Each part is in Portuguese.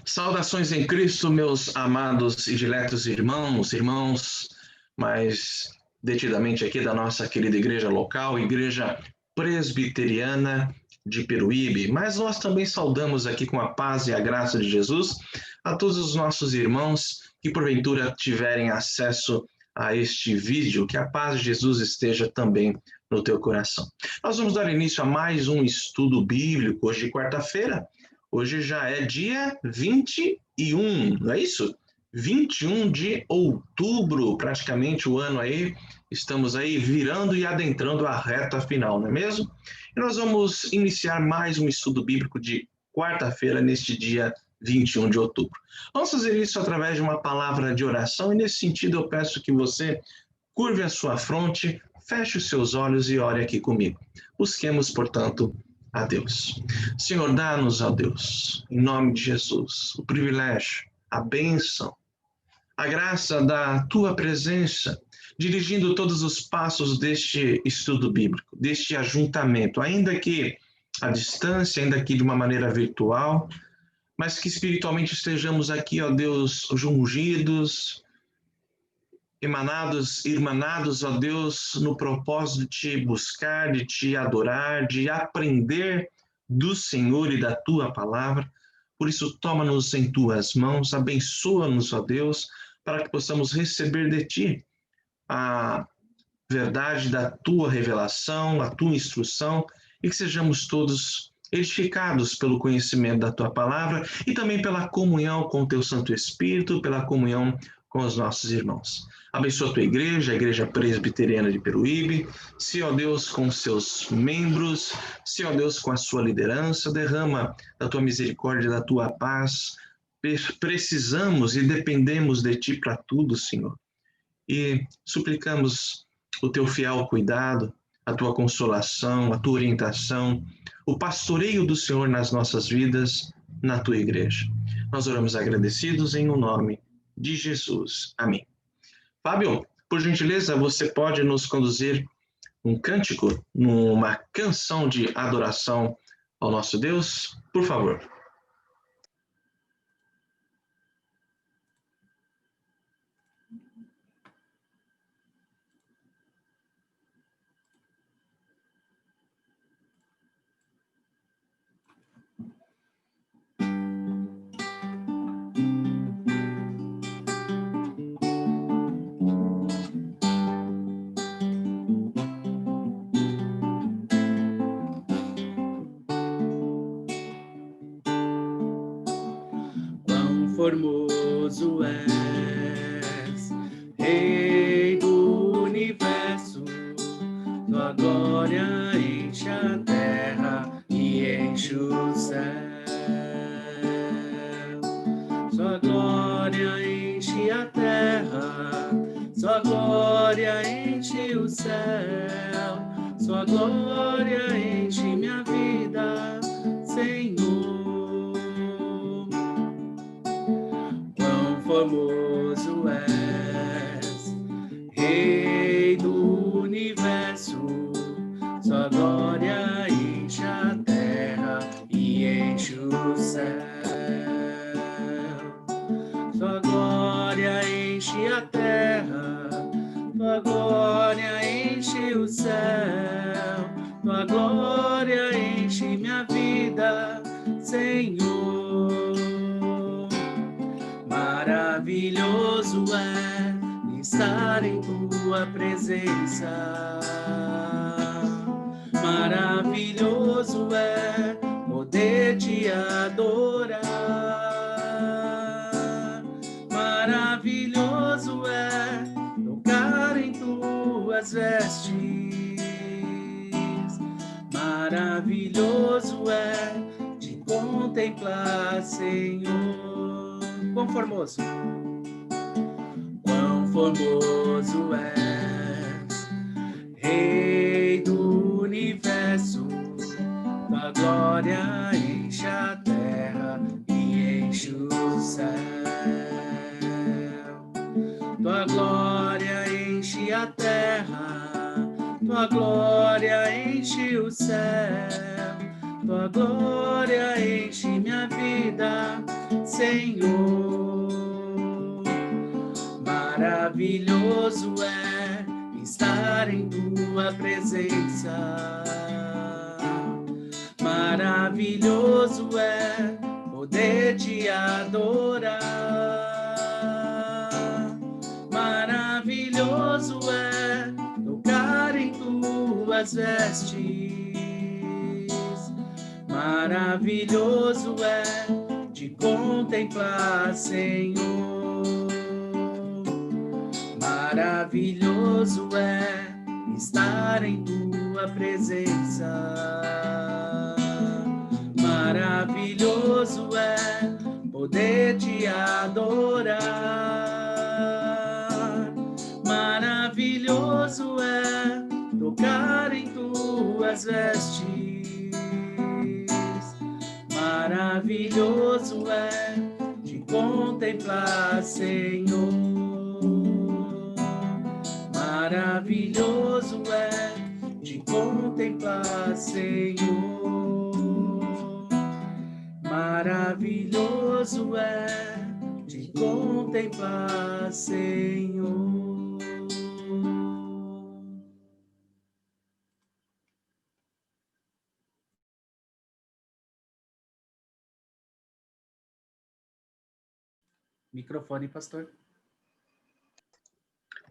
Saudações em Cristo, meus amados e diletos irmãos, mais detidamente aqui da nossa querida igreja local, Igreja Presbiteriana de Peruíbe. Mas nós também saudamos aqui com a paz e a graça de Jesus a todos os nossos irmãos que porventura tiverem acesso a este vídeo, que a paz de Jesus esteja também no teu coração. Nós vamos dar início a mais um estudo bíblico, hoje quarta-feira. Hoje já é dia 21, não é isso? 21 de outubro, praticamente o ano aí, estamos aí virando e adentrando a reta final, não é mesmo? E nós vamos iniciar mais um estudo bíblico de quarta-feira, neste dia 21 de outubro. Vamos fazer isso através de uma palavra de oração, e nesse sentido eu peço que você curve a sua fronte, feche os seus olhos e ore aqui comigo. Busquemos, portanto, a Deus. Senhor, dá-nos, ó Deus, em nome de Jesus, o privilégio, a bênção, a graça da Tua presença, dirigindo todos os passos deste estudo bíblico, deste ajuntamento, ainda que à distância, ainda que de uma maneira virtual, mas que espiritualmente estejamos aqui, ó Deus, ungidos, irmanados, ó Deus, no propósito de te buscar, de te adorar, de aprender do Senhor e da Tua palavra. Por isso, toma-nos em Tuas mãos, abençoa-nos, ó Deus, para que possamos receber de Ti a verdade da Tua revelação, a Tua instrução, e que sejamos todos edificados pelo conhecimento da Tua palavra e também pela comunhão com o Teu Santo Espírito, pela comunhão com os nossos irmãos. Abençoa a Tua igreja, a Igreja Presbiteriana de Peruíbe, se, ó Deus, com seus membros, se, ó Deus, com a sua liderança, derrama da Tua misericórdia, da Tua paz. Precisamos e dependemos de Ti para tudo, Senhor. E suplicamos o Teu fiel cuidado, a Tua consolação, a Tua orientação, o pastoreio do Senhor nas nossas vidas, na Tua igreja. Nós oramos agradecidos em o nome de Jesus. Amém. Fábio, por gentileza, você pode nos conduzir um cântico, numa canção de adoração ao nosso Deus? Por favor. Formoso és, Rei do universo, tua glória enche a terra e enche o céu. Sua glória enche a terra, sua glória enche o céu, sua glória enche minha vida, Senhor. Formoso és, Rei do universo, sua glória enche a terra e enche o céu. Sua glória enche a terra, tua glória enche o céu, tua glória enche minha vida, Senhor. Maravilhoso é estar em tua presença. Maravilhoso é poder te adorar. Maravilhoso é tocar em tuas vestes. Maravilhoso é te contemplar, Senhor. Quão formoso és, Rei do universo, tua glória enche a terra e enche o céu. Tua glória enche a terra, tua glória enche o céu, tua glória enche minha vida, Senhor. Maravilhoso é estar em tua presença. Maravilhoso é poder te adorar. Maravilhoso é tocar em tuas vestes. Maravilhoso é te contemplar, Senhor. Maravilhoso é estar em tua presença. Maravilhoso é poder te adorar. Maravilhoso é tocar em tuas vestes. Maravilhoso é te contemplar, Senhor. Maravilhoso é te contemplar, Senhor. Maravilhoso é te contemplar, Senhor. Microfone, pastor.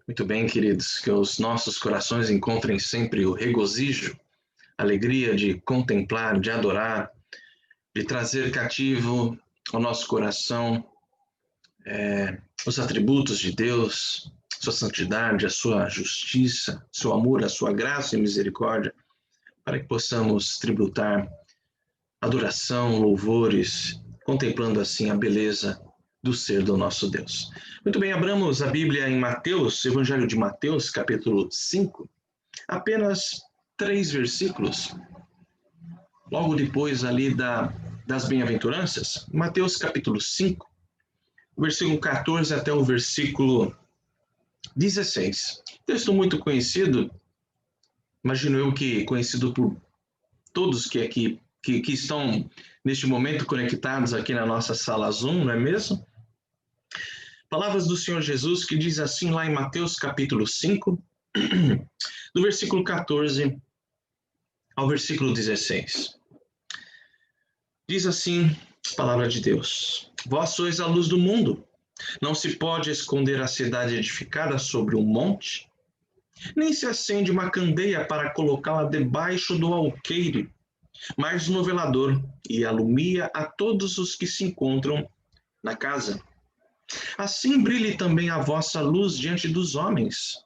Muito bem, queridos, que os nossos corações encontrem sempre o regozijo, a alegria de contemplar, de adorar, de trazer cativo ao nosso coração os atributos de Deus, sua santidade, a sua justiça, seu amor, a sua graça e misericórdia, para que possamos tributar adoração, louvores, contemplando assim a beleza do ser do nosso Deus. Muito bem, abramos a Bíblia em Mateus, Evangelho de Mateus, capítulo 5, apenas 3 versículos, logo depois ali das bem-aventuranças, Mateus capítulo 5, versículo 14 até o versículo 16. Texto muito conhecido, imagino eu que conhecido por todos que aqui que estão neste momento conectados aqui na nossa sala Zoom, não é mesmo? Palavras do Senhor Jesus que diz assim lá em Mateus capítulo 5, do versículo 14 ao versículo 16. Diz assim a palavra de Deus: Vós sois a luz do mundo. Não se pode esconder a cidade edificada sobre um monte, nem se acende uma candeia para colocá-la debaixo do alqueire, mas no velador, e alumia a todos os que se encontram na casa. Assim brilhe também a vossa luz diante dos homens,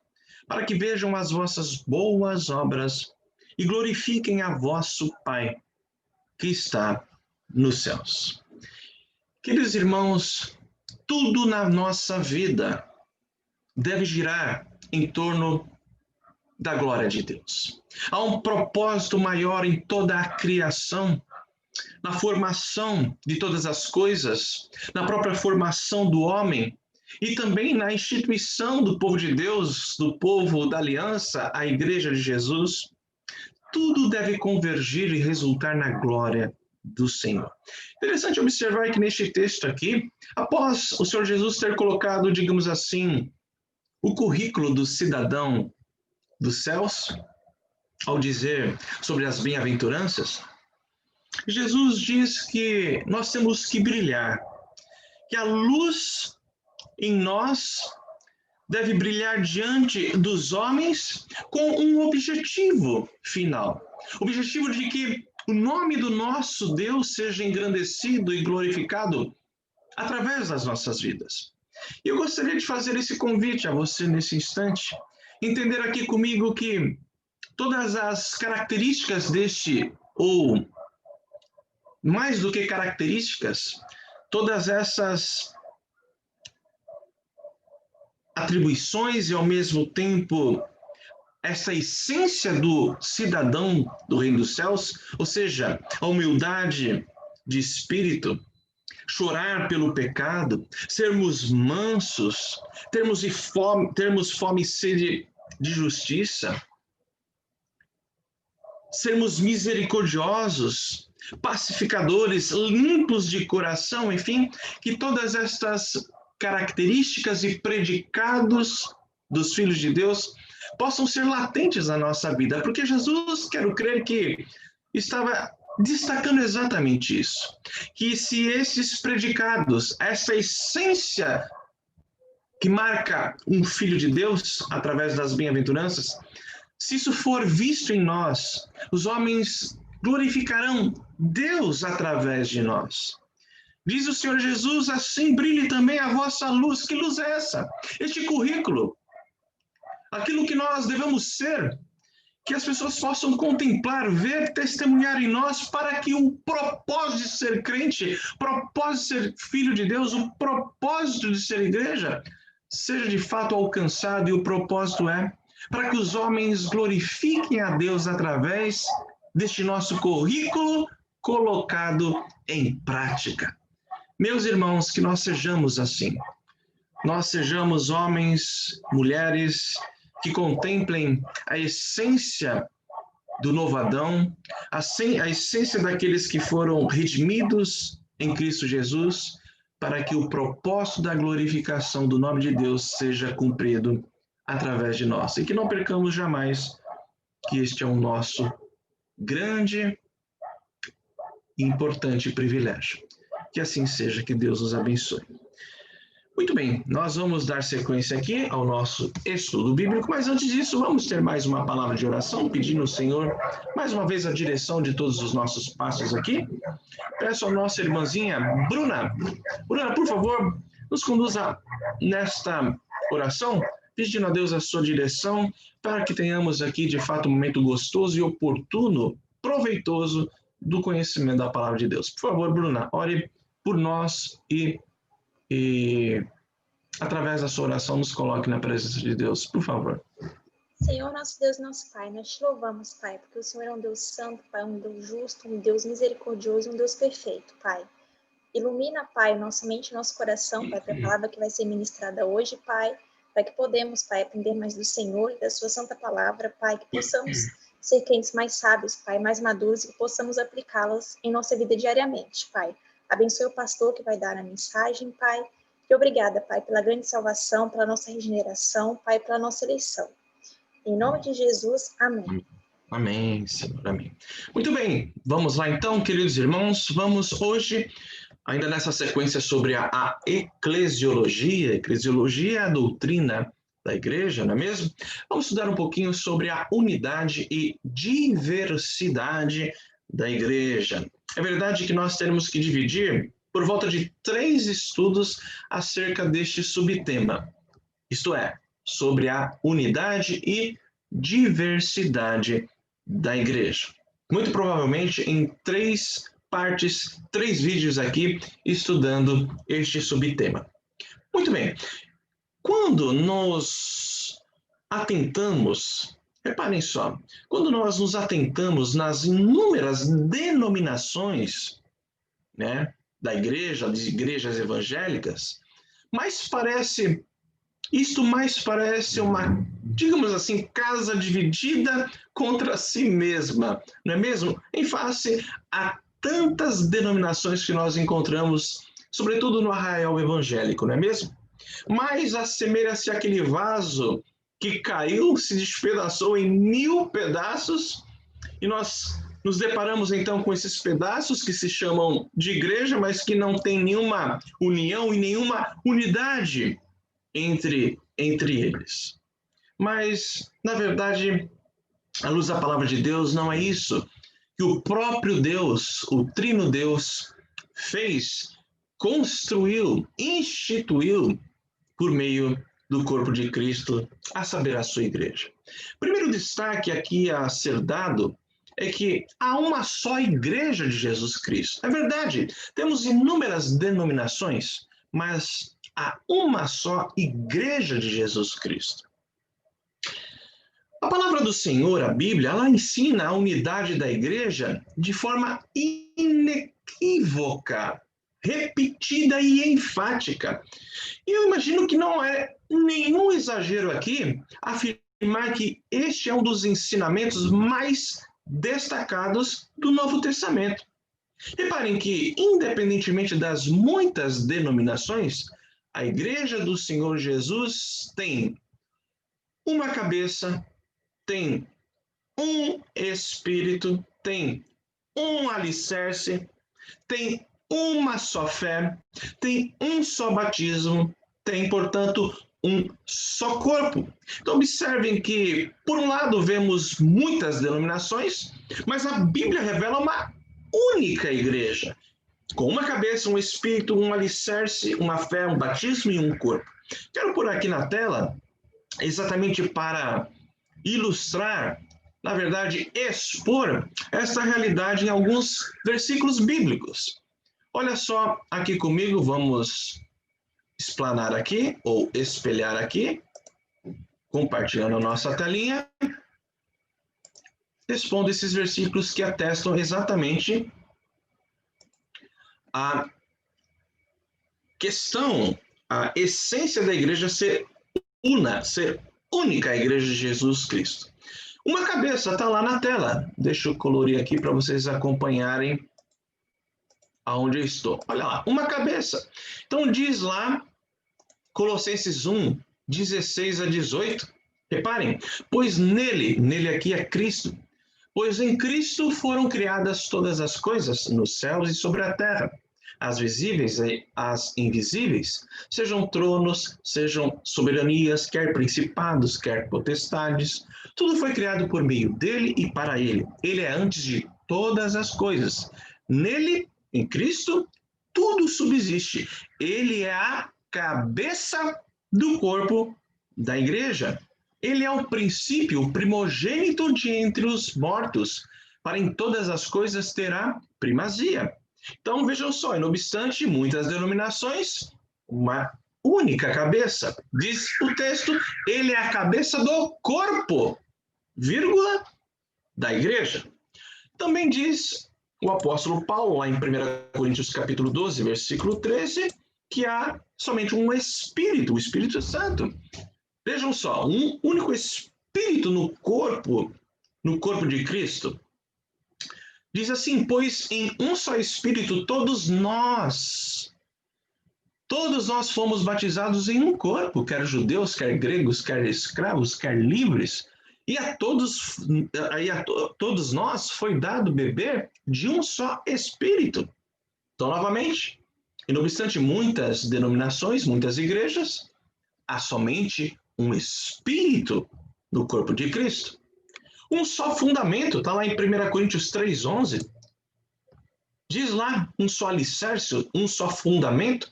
para que vejam as vossas boas obras e glorifiquem a vosso Pai, que está nos céus. Queridos irmãos, tudo na nossa vida deve girar em torno da glória de Deus. Há um propósito maior em toda a criação, na formação de todas as coisas, na própria formação do homem e também na instituição do povo de Deus, do povo da aliança, a Igreja de Jesus. Tudo deve convergir e resultar na glória do Senhor. Interessante observar que neste texto aqui, após o Senhor Jesus ter colocado, digamos assim, o currículo do cidadão dos céus, ao dizer sobre as bem-aventuranças, Jesus diz que nós temos que brilhar, que a luz em nós deve brilhar diante dos homens com um objetivo final. O objetivo de que o nome do nosso Deus seja engrandecido e glorificado através das nossas vidas. E eu gostaria de fazer esse convite a você nesse instante, entender aqui comigo que todas as características deste, ou mais do que características, todas essas atribuições e, ao mesmo tempo, essa essência do cidadão do Reino dos Céus, ou seja, a humildade de espírito, chorar pelo pecado, sermos mansos, termos fome e sede de justiça, sermos misericordiosos, pacificadores, limpos de coração, enfim, que todas estas características e predicados dos filhos de Deus possam ser latentes na nossa vida, porque Jesus, quero crer que estava destacando exatamente isso, que se esses predicados, essa essência que marca um filho de Deus através das bem-aventuranças, se isso for visto em nós, os homens glorificarão Deus através de nós. Diz o Senhor Jesus, assim brilhe também a vossa luz. Que luz é essa? Este currículo, aquilo que nós devemos ser, que as pessoas possam contemplar, ver, testemunhar em nós, para que o propósito de ser crente, o propósito de ser filho de Deus, o propósito de ser igreja, seja de fato alcançado. E o propósito é para que os homens glorifiquem a Deus através deste nosso currículo colocado em prática. Meus irmãos, que nós sejamos assim. Nós sejamos homens, mulheres, que contemplem a essência do novo Adão, a essência daqueles que foram redimidos em Cristo Jesus, para que o propósito da glorificação do nome de Deus seja cumprido através de nós. E que não percamos jamais que este é o nosso grande e importante privilégio. Que assim seja, que Deus nos abençoe. Muito bem, nós vamos dar sequência aqui ao nosso estudo bíblico, mas antes disso vamos ter mais uma palavra de oração, pedindo ao Senhor mais uma vez a direção de todos os nossos passos aqui. Peço à nossa irmãzinha Bruna. Bruna, por favor, nos conduza nesta oração, pedindo a Deus a sua direção, para que tenhamos aqui de fato um momento gostoso e oportuno, proveitoso do conhecimento da palavra de Deus. Por favor, Bruna, ore por nós e através da sua oração nos coloque na presença de Deus, por favor. Senhor, nosso Deus, nosso Pai, nós te louvamos, Pai, porque o Senhor é um Deus santo, Pai, um Deus justo, um Deus misericordioso, um Deus perfeito, Pai. Ilumina, Pai, nossa mente e nosso coração, Pai, para a palavra que vai ser ministrada hoje, Pai, para que podemos, Pai, aprender mais do Senhor e da sua santa palavra, Pai, que possamos ser crentes mais sábios, Pai, mais maduros e que possamos aplicá-las em nossa vida diariamente, Pai. Abençoe o pastor que vai dar a mensagem, Pai. E obrigada, Pai, pela grande salvação, pela nossa regeneração, Pai, pela nossa eleição. Em nome de Jesus, amém. Amém, Senhor, amém. Muito bem, vamos lá então, queridos irmãos. Vamos hoje, ainda nessa sequência sobre a eclesiologia. Eclesiologia é a doutrina da igreja, não é mesmo? Vamos estudar um pouquinho sobre a unidade e diversidade da igreja. É verdade que nós teremos que dividir por volta de 3 estudos acerca deste subtema, isto é, sobre a unidade e diversidade da igreja. Muito provavelmente em 3 partes, 3 vídeos aqui, estudando este subtema. Muito bem, quando nos atentamos, reparem só, quando nós nos atentamos nas inúmeras denominações, né, da igreja, das igrejas evangélicas, isto mais parece uma, digamos assim, casa dividida contra si mesma, não é mesmo? Em face a tantas denominações que nós encontramos, sobretudo no arraial evangélico, não é mesmo? Mas assemelha-se àquele vaso que caiu, se despedaçou em 1000 pedaços, e nós nos deparamos então com esses pedaços que se chamam de igreja, mas que não tem nenhuma união e nenhuma unidade entre eles. Mas, na verdade, à luz da palavra de Deus, não é isso que o próprio Deus, o Trino Deus, fez, construiu, instituiu por meio do corpo de Cristo, a saber, a sua igreja. Primeiro destaque aqui a ser dado é que há uma só igreja de Jesus Cristo. É verdade, temos inúmeras denominações, mas há uma só igreja de Jesus Cristo. A palavra do Senhor, a Bíblia, ela ensina a unidade da igreja de forma inequívoca, repetida e enfática. E eu imagino que não é nenhum exagero aqui afirmar que este é um dos ensinamentos mais destacados do Novo Testamento. Reparem que, independentemente das muitas denominações, a Igreja do Senhor Jesus tem uma cabeça, tem um espírito, tem um alicerce, tem uma só fé, tem um só batismo, tem, portanto, um só corpo. Então, observem que, por um lado, vemos muitas denominações, mas a Bíblia revela uma única igreja, com uma cabeça, um espírito, um alicerce, uma fé, um batismo e um corpo. Quero pôr aqui na tela, exatamente para ilustrar, na verdade, expor essa realidade em alguns versículos bíblicos. Olha só aqui comigo, vamos explanar aqui, ou espelhar aqui, compartilhando a nossa telinha. Respondo esses versículos que atestam exatamente a questão, a essência da igreja ser única a igreja de Jesus Cristo. Uma cabeça está lá na tela. Deixa eu colorir aqui para vocês acompanharem aonde eu estou. Olha lá, uma cabeça. Então diz lá, Colossenses 1, 16 a 18. Reparem, pois nele aqui é Cristo, pois em Cristo foram criadas todas as coisas, nos céus e sobre a terra, as visíveis e as invisíveis, sejam tronos, sejam soberanias, quer principados, quer potestades, tudo foi criado por meio dele e para ele. Ele é antes de todas as coisas. Nele, em Cristo, tudo subsiste. Ele é a cabeça do corpo da igreja. Ele é o princípio, o primogênito de entre os mortos, para em todas as coisas terá primazia. Então, vejam só, não obstante muitas denominações, uma única cabeça. Diz o texto, ele é a cabeça do corpo, vírgula, da igreja. Também diz o apóstolo Paulo, lá em 1 Coríntios capítulo 12, versículo 13, que há somente um Espírito, o Espírito Santo. Vejam só, um único Espírito no corpo de Cristo. Diz assim, pois em um só Espírito todos nós fomos batizados em um corpo, quer judeus, quer gregos, quer escravos, quer livres, e a todos nós foi dado beber de um só Espírito. Então, novamente, e não obstante muitas denominações, muitas igrejas, há somente um Espírito no corpo de Cristo. Um só fundamento, está lá em 1 Coríntios 3,11. Diz lá, um só alicerce, um só fundamento.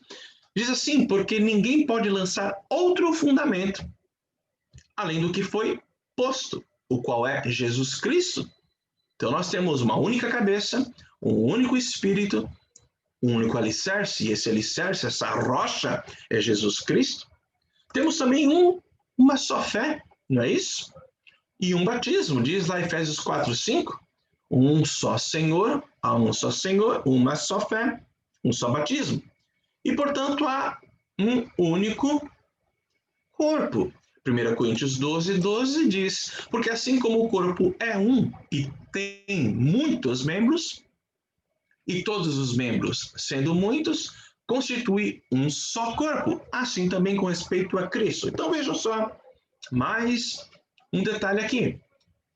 Diz assim, porque ninguém pode lançar outro fundamento, além do que foi posto, o qual é Jesus Cristo. Então nós temos uma única cabeça, um único Espírito, um único alicerce, e esse alicerce, essa rocha, é Jesus Cristo. Temos também uma só fé, não é isso? E um batismo, diz lá Efésios 4:5, um só Senhor, há um só Senhor, uma só fé, um só batismo. E, portanto, há um único corpo. 1 Coríntios 12:12 diz, porque assim como o corpo é um e tem muitos membros, e todos os membros, sendo muitos, constitui um só corpo, assim também com respeito a Cristo. Então, vejam só, mais um detalhe aqui.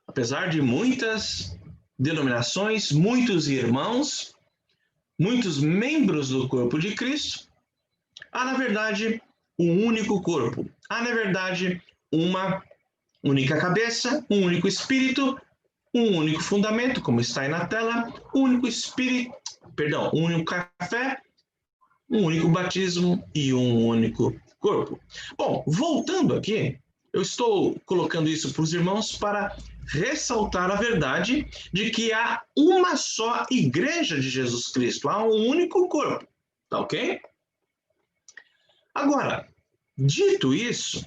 Apesar de muitas denominações, muitos irmãos, muitos membros do corpo de Cristo, há, na verdade, um único corpo. Há, na verdade, uma única cabeça, um único espírito, um único fundamento, como está aí na tela, um único um único café, um único batismo e um único corpo. Bom, voltando aqui, eu estou colocando isso para os irmãos para ressaltar a verdade de que há uma só igreja de Jesus Cristo, há um único corpo, tá ok? Agora, dito isso,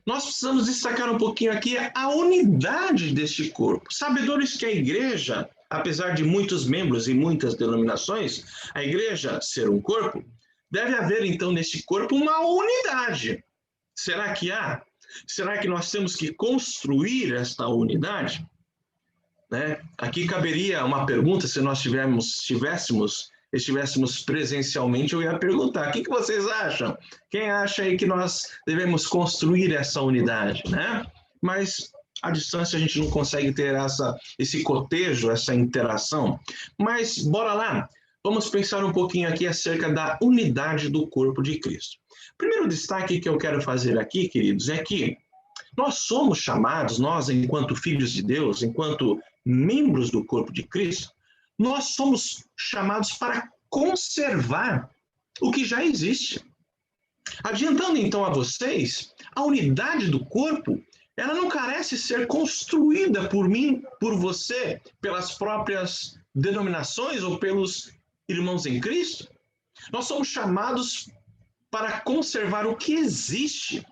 nós precisamos destacar um pouquinho aqui a unidade deste corpo. Sabedores que a igreja, apesar de muitos membros e muitas denominações, a igreja ser um corpo, deve haver então neste corpo uma unidade. Será que há? Será que nós temos que construir esta unidade? né? Aqui caberia uma pergunta, se nós estivéssemos presencialmente, eu ia perguntar, o que vocês acham? Quem acha aí que nós devemos construir essa unidade, né? Mas à distância a gente não consegue ter esse cotejo, essa interação. Mas bora lá, vamos pensar um pouquinho aqui acerca da unidade do corpo de Cristo. O primeiro destaque que eu quero fazer aqui, queridos, é que nós somos chamados, nós enquanto filhos de Deus, enquanto membros do corpo de Cristo, nós somos chamados para conservar o que já existe. Adiantando então a vocês, a unidade do corpo, ela não carece ser construída por mim, por você, pelas próprias denominações ou pelos irmãos em Cristo. Nós somos chamados para conservar o que existe.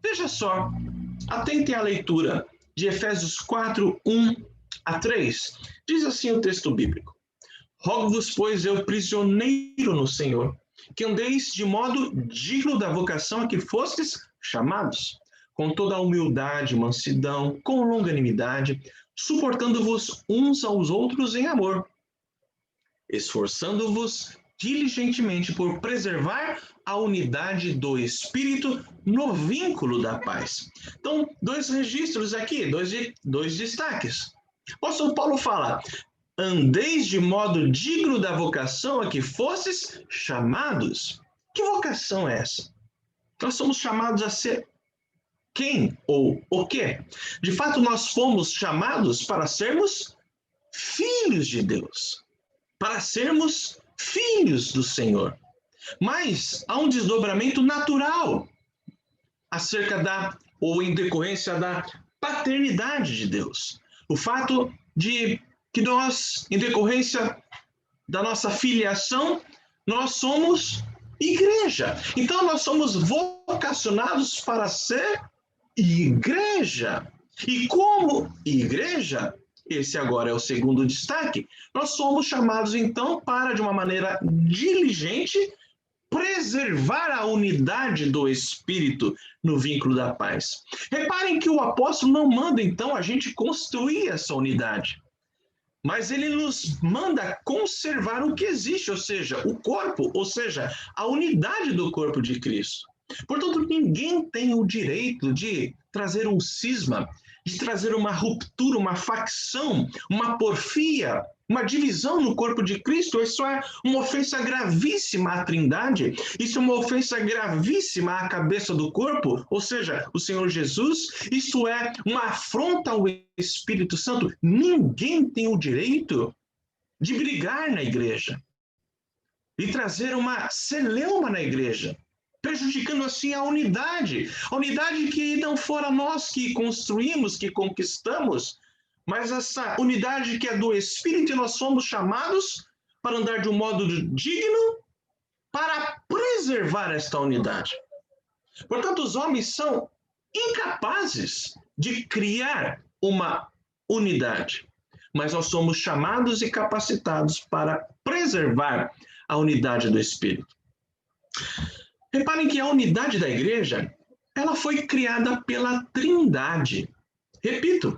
Veja só, atentem à leitura de Efésios 4, 1 a 3. Diz assim o texto bíblico: Rogo-vos, pois, eu, prisioneiro no Senhor, que andeis de modo digno da vocação a que fostes chamados, com toda a humildade, mansidão, com longanimidade, suportando-vos uns aos outros em amor, esforçando-vos diligentemente por preservar a unidade do Espírito no vínculo da paz. Então, dois registros aqui, dois destaques. O apóstolo Paulo fala: andeis de modo digno da vocação a que fostes chamados. Que vocação é essa? Nós somos chamados a ser quem ou o quê? De fato, nós fomos chamados para sermos filhos de Deus, para sermos filhos do Senhor. Mas há um desdobramento natural acerca ou em decorrência da paternidade de Deus. O fato de que nós, em decorrência da nossa filiação, nós somos igreja. Então, nós somos vocacionados para ser igreja. E como igreja, esse agora é o segundo destaque, nós somos chamados, então, para, de uma maneira diligente, preservar a unidade do Espírito no vínculo da paz. Reparem que o apóstolo não manda, então, a gente construir essa unidade, mas ele nos manda conservar o que existe, ou seja, o corpo, ou seja, a unidade do corpo de Cristo. Portanto, ninguém tem o direito de trazer um cisma, de trazer uma ruptura, uma facção, uma porfia, uma divisão no corpo de Cristo. Isso é uma ofensa gravíssima à Trindade, isso é uma ofensa gravíssima à cabeça do corpo, ou seja, o Senhor Jesus. Isso é uma afronta ao Espírito Santo. Ninguém tem o direito de brigar na igreja e trazer uma celeuma na igreja, prejudicando assim a unidade que não fora nós que construímos, que conquistamos, mas essa unidade que é do Espírito, e nós somos chamados para andar de um modo digno para preservar esta unidade. Portanto, os homens são incapazes de criar uma unidade, mas nós somos chamados e capacitados para preservar a unidade do Espírito. Reparem que a unidade da igreja, ela foi criada pela Trindade. Repito,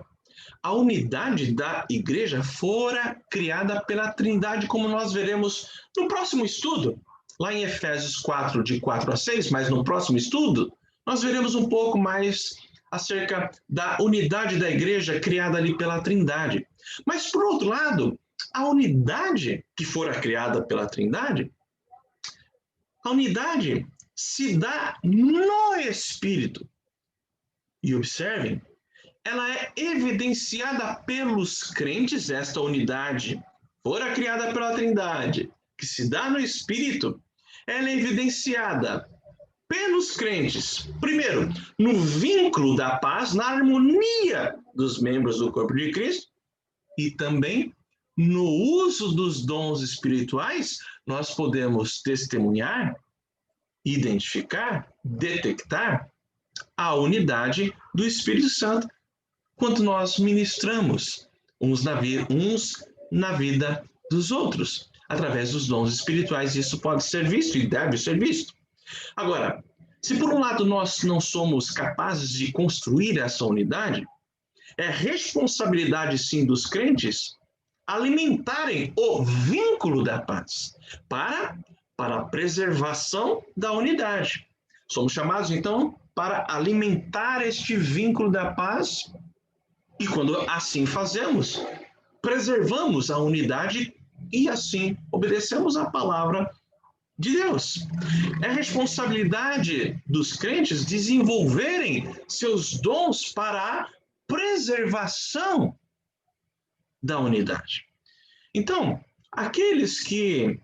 a unidade da igreja fora criada pela Trindade, como nós veremos no próximo estudo, lá em Efésios 4, de 4 a 6, mas no próximo estudo, nós veremos um pouco mais acerca da unidade da igreja criada ali pela Trindade. Mas, por outro lado, a unidade que fora criada pela Trindade, a unidade se dá no Espírito. E observem, ela é evidenciada pelos crentes, esta unidade fora criada pela Trindade, que se dá no Espírito, ela é evidenciada pelos crentes, primeiro, no vínculo da paz, na harmonia dos membros do corpo de Cristo, e também no uso dos dons espirituais, nós podemos testemunhar, identificar, detectar a unidade do Espírito Santo quando nós ministramos uns na vida dos outros, através dos dons espirituais. Isso pode ser visto e deve ser visto. Agora, se por um lado nós não somos capazes de construir essa unidade, É responsabilidade, sim, dos crentes alimentarem o vínculo da paz para a preservação da unidade. Somos chamados, então, para alimentar este vínculo da paz e, quando assim fazemos, preservamos a unidade e, assim, obedecemos a palavra de Deus. É responsabilidade dos crentes desenvolverem seus dons para a preservação da unidade. Então, aqueles que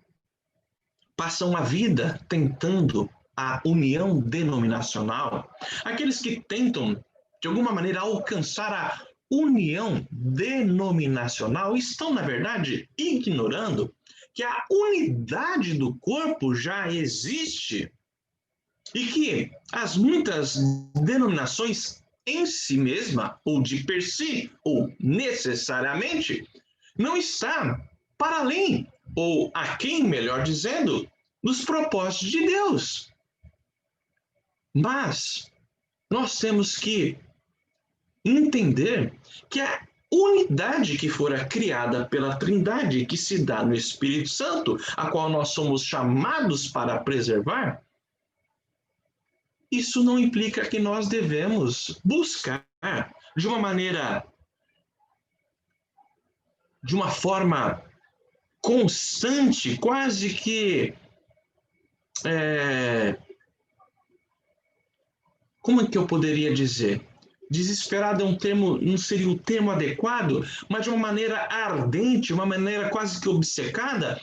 passam a vida tentando a união denominacional, aqueles que tentam, de alguma maneira, alcançar a união denominacional, estão, na verdade, ignorando que a unidade do corpo já existe e que as muitas denominações em si mesma, ou de per si, ou necessariamente, não está para além, ou aquém, melhor dizendo, dos propósitos de Deus. Mas nós temos que entender que a unidade que fora criada pela Trindade, que se dá no Espírito Santo, a qual nós somos chamados para preservar, isso não implica que nós devemos buscar de uma maneira, de uma forma constante, quase que como é que eu poderia dizer? Desesperado é um termo, não seria o termo adequado, mas de uma maneira ardente, uma maneira quase que obcecada,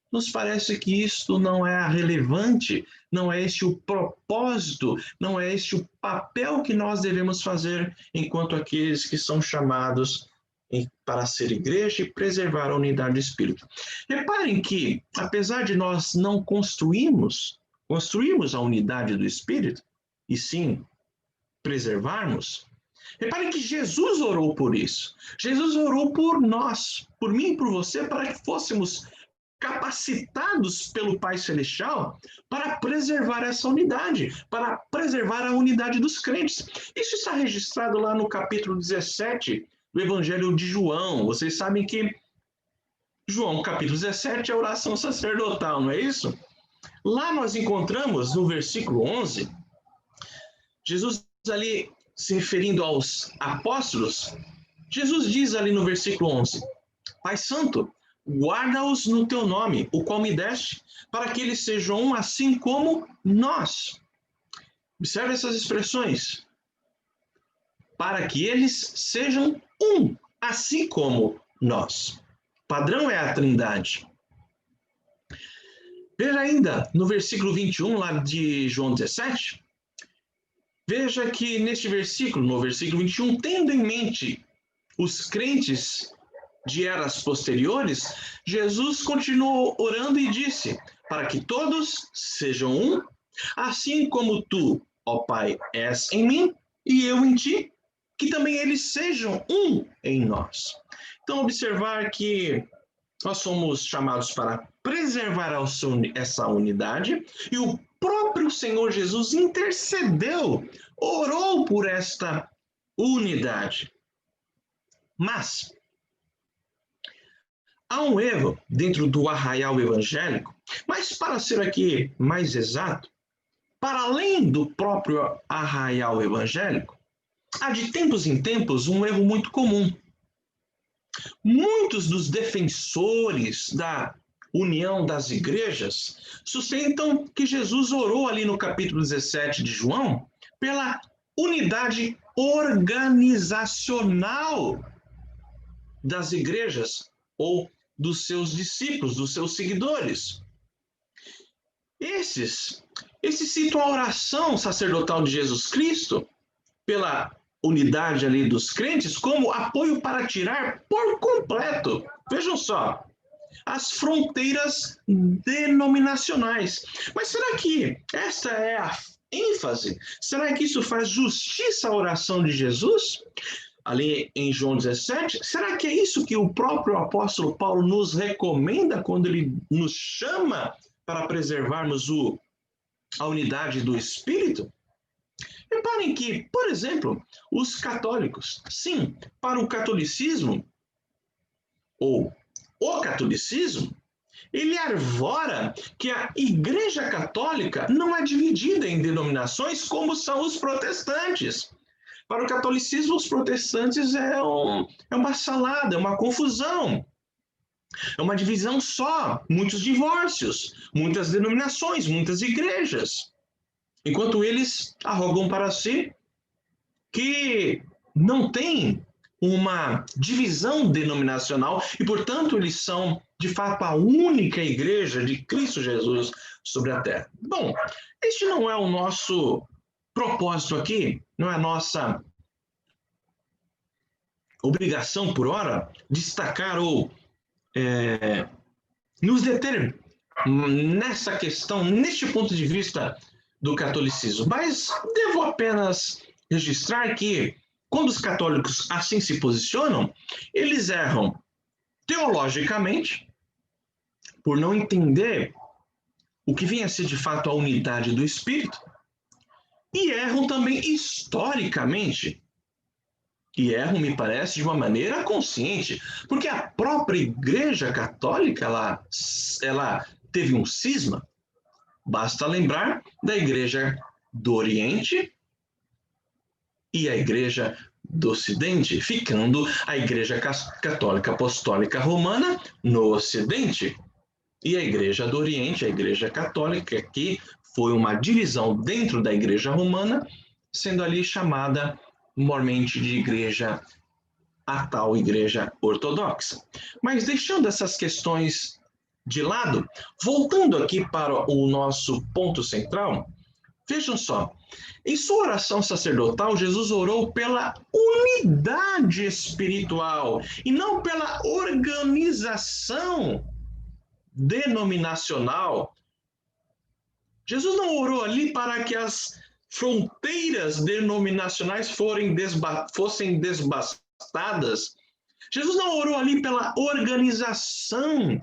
nos parece que isto não é relevante, não é este o propósito, não é este o papel que nós devemos fazer enquanto aqueles que são chamados para ser igreja e preservar a unidade do Espírito. Reparem que, apesar de nós não construirmos a unidade do Espírito, e sim preservarmos, reparem que Jesus orou por isso. Jesus orou por nós, por mim e por você, para que fôssemos capacitados pelo Pai Celestial para preservar essa unidade, para preservar a unidade dos crentes. Isso está registrado lá no capítulo 17 do Evangelho de João. Vocês sabem que João, capítulo 17, é a oração sacerdotal, não é isso? Lá nós encontramos, no versículo 11, Jesus ali se referindo aos apóstolos, Jesus diz ali no versículo 11, Pai Santo, guarda-os no teu nome, o qual me deste, para que eles sejam um assim como nós. Observe essas expressões. Para que eles sejam um, assim como nós. Padrão é a Trindade. Veja ainda no versículo 21, lá de João 17, veja que neste versículo, no versículo 21, tendo em mente os crentes de eras posteriores, Jesus continuou orando e disse, para que todos sejam um, assim como tu, ó Pai, és em mim e eu em ti, que também eles sejam um em nós. Então, observar que nós somos chamados para preservar essa unidade e o próprio Senhor Jesus intercedeu, orou por esta unidade. Mas há um erro dentro do arraial evangélico, mas para ser aqui mais exato, para além do próprio arraial evangélico, há de tempos em tempos um erro muito comum. Muitos dos defensores da união das igrejas sustentam que Jesus orou ali no capítulo 17 de João pela unidade organizacional das igrejas ou dos seus discípulos, dos seus seguidores. Esses citam a oração sacerdotal de Jesus Cristo pela unidade ali dos crentes como apoio para tirar por completo, vejam só, as fronteiras denominacionais. Mas será que essa é a ênfase? Será que isso faz justiça à oração de Jesus? Ali em João 17, será que é isso que o próprio apóstolo Paulo nos recomenda quando ele nos chama para preservarmos a unidade do Espírito? Reparem que, por exemplo, os católicos, sim, para o catolicismo, ou o catolicismo, ele arvora que a Igreja Católica não é dividida em denominações como são os protestantes. Para o catolicismo, os protestantes é uma salada, é uma confusão. É uma divisão só, muitos divórcios, muitas denominações, muitas igrejas. Enquanto eles arrogam para si que não tem uma divisão denominacional e, portanto, eles são, de fato, a única igreja de Cristo Jesus sobre a terra. Bom, este não é o nosso propósito aqui, não é a nossa obrigação, por hora, destacar ou nos deter nessa questão, neste ponto de vista do catolicismo. Mas devo apenas registrar que, quando os católicos assim se posicionam, eles erram teologicamente, por não entender o que vem a ser de fato a unidade do Espírito, e erram também historicamente. E erram, me parece, de uma maneira consciente, porque a própria Igreja Católica ela teve um cisma. Basta lembrar da Igreja do Oriente e a Igreja do Ocidente, ficando a Igreja Católica Apostólica Romana no Ocidente. E a Igreja do Oriente, a Igreja Católica, que foi uma divisão dentro da Igreja Romana, sendo ali chamada mormente de a tal Igreja Ortodoxa. Mas deixando essas questões de lado, voltando aqui para o nosso ponto central, vejam só, em sua oração sacerdotal, Jesus orou pela unidade espiritual e não pela organização denominacional. Jesus não orou ali para que as fronteiras denominacionais fossem desbastadas. Jesus não orou ali pela organização,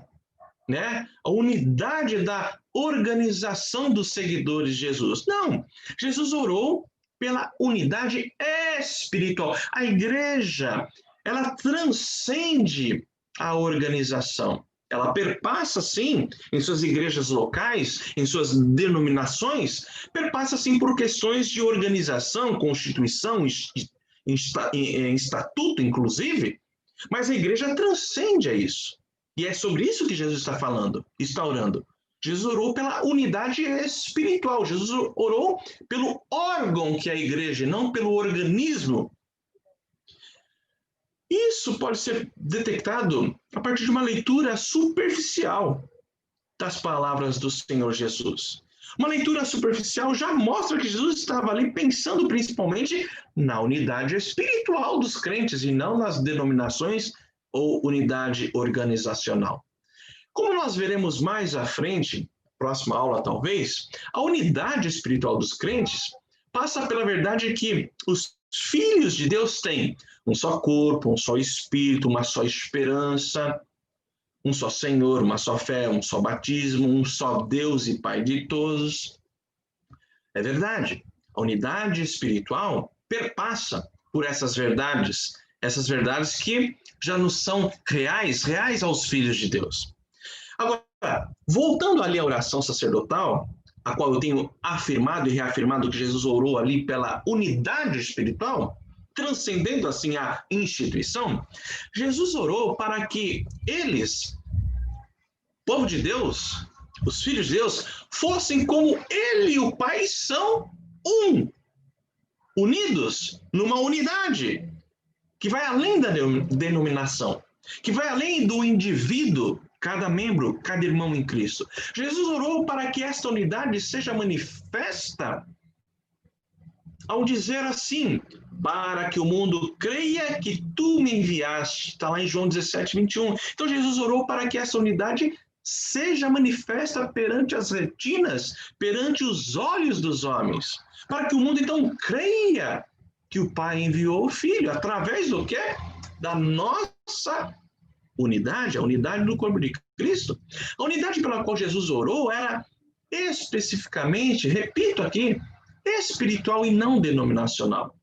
né? A unidade da organização dos seguidores de Jesus. Não, Jesus orou pela unidade espiritual. A igreja, ela transcende a organização. Ela perpassa, sim, em suas igrejas locais, em suas denominações, perpassa, sim, por questões de organização, constituição, estatuto, inclusive, mas a igreja transcende a isso. E é sobre isso que Jesus está falando, está orando. Jesus orou pela unidade espiritual, Jesus orou pelo órgão que é a igreja, não pelo organismo. Isso pode ser detectado a partir de uma leitura superficial das palavras do Senhor Jesus. Uma leitura superficial já mostra que Jesus estava ali pensando principalmente na unidade espiritual dos crentes e não nas denominações ou unidade organizacional. Como nós veremos mais à frente, próxima aula talvez, a unidade espiritual dos crentes passa pela verdade que os filhos de Deus têm um só corpo, um só espírito, uma só esperança, um só Senhor, uma só fé, um só batismo, um só Deus e Pai de todos. É verdade, a unidade espiritual perpassa por essas verdades que já nos são reais aos filhos de Deus. Agora, voltando ali à oração sacerdotal, a qual eu tenho afirmado e reafirmado que Jesus orou ali pela unidade espiritual, transcendendo assim a instituição, Jesus orou para que eles, povo de Deus, os filhos de Deus, fossem como Ele e o Pai são um, unidos numa unidade que vai além da denominação, que vai além do indivíduo, cada membro, cada irmão em Cristo. Jesus orou para que esta unidade seja manifesta ao dizer assim, para que o mundo creia que tu me enviaste. Está lá em João 17, 21. Então Jesus orou para que essa unidade seja manifesta perante as retinas, perante os olhos dos homens. Para que o mundo então creia que o Pai enviou o Filho, através do quê? Da nossa unidade, a unidade do corpo de Cristo. A unidade pela qual Jesus orou era especificamente, repito aqui, espiritual e não denominacional.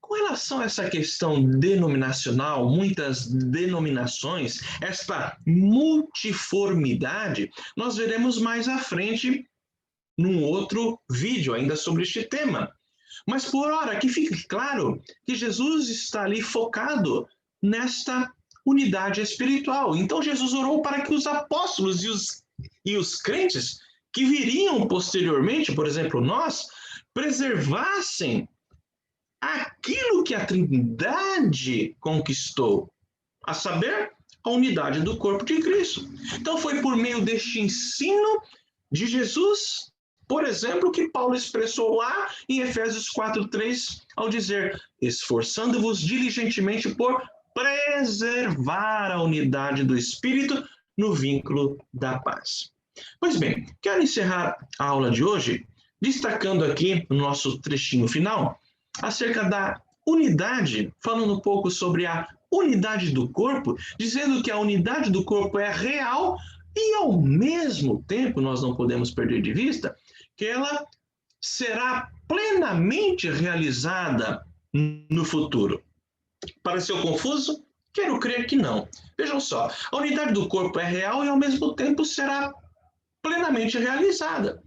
Com relação a essa questão denominacional, muitas denominações, esta multiformidade, nós veremos mais à frente num outro vídeo ainda sobre este tema. Mas por hora, que fique claro que Jesus está ali focado nesta unidade espiritual. Então Jesus orou para que os apóstolos e os crentes que viriam posteriormente, por exemplo, nós, preservassem aquilo que a Trindade conquistou, a saber, a unidade do corpo de Cristo. Então foi por meio deste ensino de Jesus, por exemplo, que Paulo expressou lá em Efésios 4:3, ao dizer: esforçando-vos diligentemente por preservar a unidade do Espírito no vínculo da paz. Pois bem, quero encerrar a aula de hoje destacando aqui no nosso trechinho final acerca da unidade, falando um pouco sobre a unidade do corpo, dizendo que a unidade do corpo é real e, ao mesmo tempo, nós não podemos perder de vista que ela será plenamente realizada no futuro. Pareceu confuso? Quero crer que não. Vejam só, a unidade do corpo é real e, ao mesmo tempo, será plenamente realizada.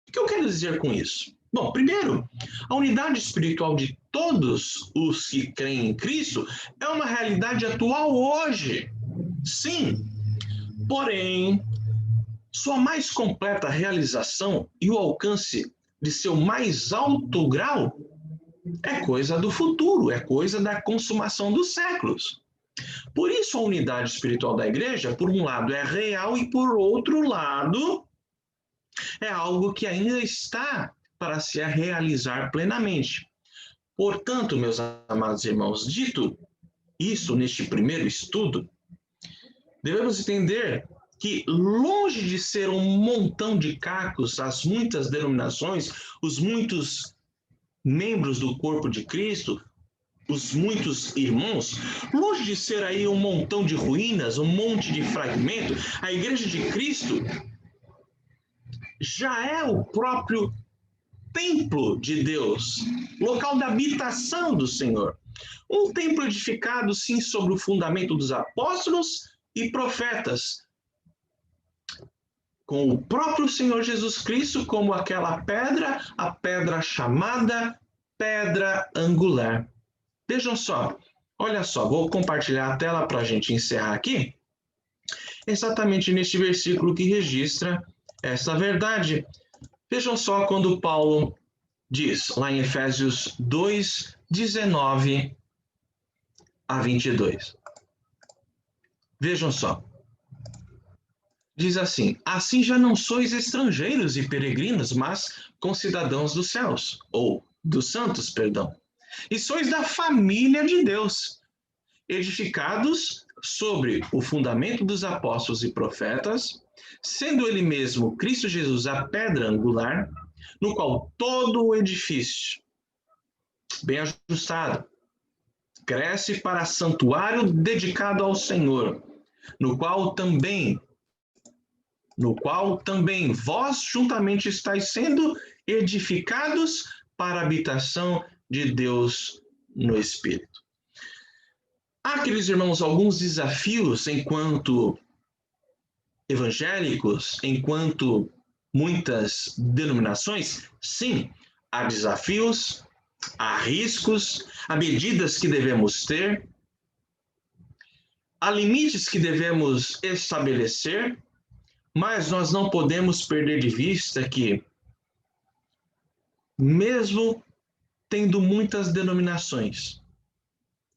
O que eu quero dizer com isso? Bom, primeiro, a unidade espiritual de todos os que creem em Cristo é uma realidade atual hoje. Sim, porém, sua mais completa realização e o alcance de seu mais alto grau é coisa do futuro, é coisa da consumação dos séculos. Por isso, a unidade espiritual da igreja, por um lado, é real e, por outro lado, é algo que ainda está para se realizar plenamente. Portanto, meus amados irmãos, dito isso neste primeiro estudo, devemos entender que, longe de ser um montão de cacos, as muitas denominações, os muitos membros do corpo de Cristo, os muitos irmãos, longe de ser aí um montão de ruínas, um monte de fragmento, a Igreja de Cristo já é o próprio templo de Deus, local da habitação do Senhor. Um templo edificado, sim, sobre o fundamento dos apóstolos e profetas, com o próprio Senhor Jesus Cristo como aquela pedra, a pedra chamada pedra angular. Vejam só, olha só, vou compartilhar a tela para a gente encerrar aqui, exatamente neste versículo que registra essa verdade. Vejam só quando Paulo diz, lá em Efésios 2, 19 a 22. Vejam só. Diz assim: assim já não sois estrangeiros e peregrinos, mas concidadãos dos céus, ou dos santos, perdão. E sois da família de Deus, edificados sobre o fundamento dos apóstolos e profetas, sendo ele mesmo, Cristo Jesus, a pedra angular, no qual todo o edifício, bem ajustado, cresce para santuário dedicado ao Senhor, no qual também vós juntamente estáis sendo edificados para a habitação de Deus no Espírito. Há, queridos irmãos, alguns desafios enquanto evangélicos, enquanto muitas denominações. Sim, há desafios, há riscos, há medidas que devemos ter, há limites que devemos estabelecer, mas nós não podemos perder de vista que, mesmo tendo muitas denominações,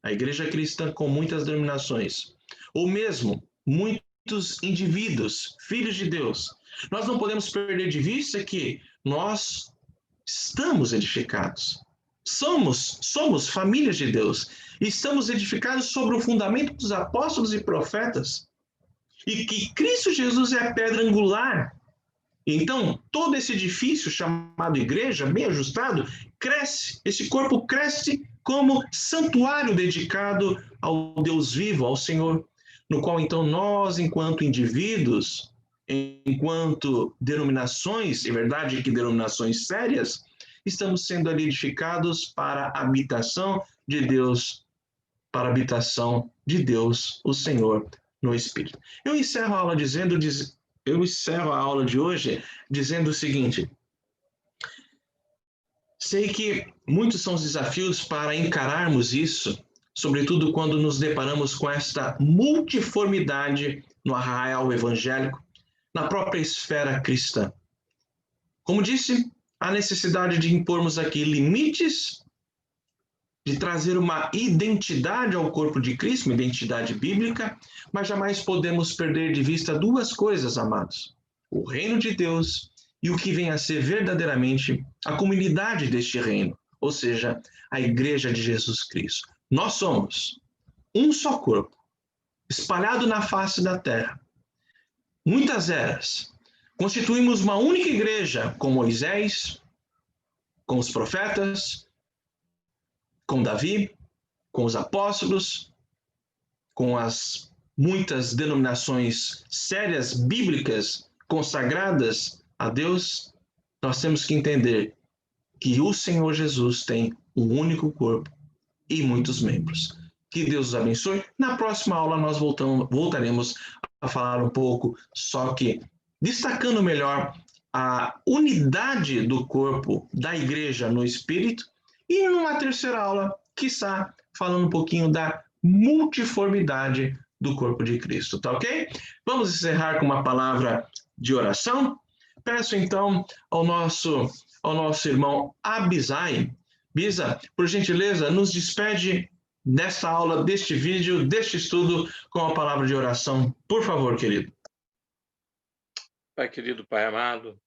a igreja cristã com muitas denominações, ou mesmo muitos indivíduos, filhos de Deus, nós não podemos perder de vista que nós estamos edificados. Somos famílias de Deus. Estamos edificados sobre o fundamento dos apóstolos e profetas. E que Cristo Jesus é a pedra angular. Então, todo esse edifício chamado igreja, bem ajustado, cresce. Esse corpo cresce como santuário dedicado ao Deus vivo, ao Senhor, no qual, então, nós, enquanto indivíduos, enquanto denominações, é verdade que denominações sérias, estamos sendo ali edificados para a habitação de Deus, para a habitação de Deus, o Senhor, no Espírito. Eu encerro a aula de hoje dizendo o seguinte: sei que muitos são os desafios para encararmos isso, sobretudo quando nos deparamos com esta multiformidade no arraial evangélico, na própria esfera cristã. Como disse, há necessidade de impormos aqui limites, de trazer uma identidade ao corpo de Cristo, uma identidade bíblica, mas jamais podemos perder de vista duas coisas, amados: o reino de Deus e o que vem a ser verdadeiramente a comunidade deste reino, ou seja, a Igreja de Jesus Cristo. Nós somos um só corpo, espalhado na face da terra, muitas eras. Constituímos uma única igreja com Moisés, com os profetas, com Davi, com os apóstolos, com as muitas denominações sérias, bíblicas, consagradas a Deus. Nós temos que entender que o Senhor Jesus tem um único corpo e muitos membros. Que Deus os abençoe. Na próxima aula nós voltaremos a falar um pouco, só que destacando melhor a unidade do corpo da igreja no Espírito, e numa terceira aula, quiçá, falando um pouquinho da multiformidade do corpo de Cristo, tá ok? Vamos encerrar com uma palavra de oração. Peço então ao nosso irmão Abisai. Bisa, por gentileza, nos despede desta aula, deste vídeo, deste estudo, com a palavra de oração. Por favor, querido. Pai querido, Pai amado,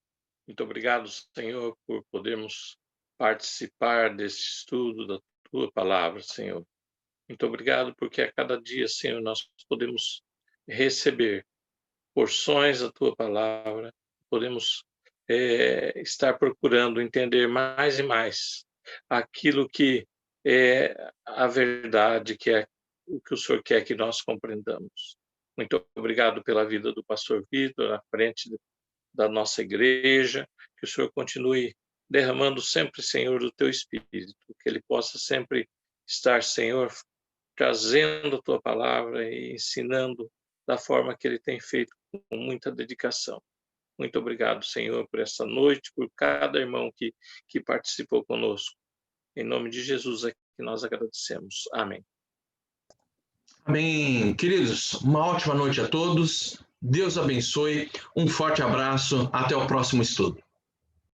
muito obrigado, Senhor, por podermos participar desse estudo da Tua Palavra, Senhor. Muito obrigado porque a cada dia, Senhor, nós podemos receber porções da Tua Palavra, podemos estar procurando entender mais e mais aquilo que é a verdade, que é o que o Senhor quer que nós compreendamos. Muito obrigado pela vida do pastor Vitor, à frente da nossa igreja, que o Senhor continue derramando sempre, Senhor, do Teu Espírito, que Ele possa sempre estar, Senhor, trazendo a Tua Palavra e ensinando da forma que Ele tem feito com muita dedicação. Muito obrigado, Senhor, por essa noite, por cada irmão que participou conosco. Em nome de Jesus é que nós agradecemos. Amém. Amém. Queridos, uma ótima noite a todos. Deus abençoe. Um forte abraço. Até o próximo estudo.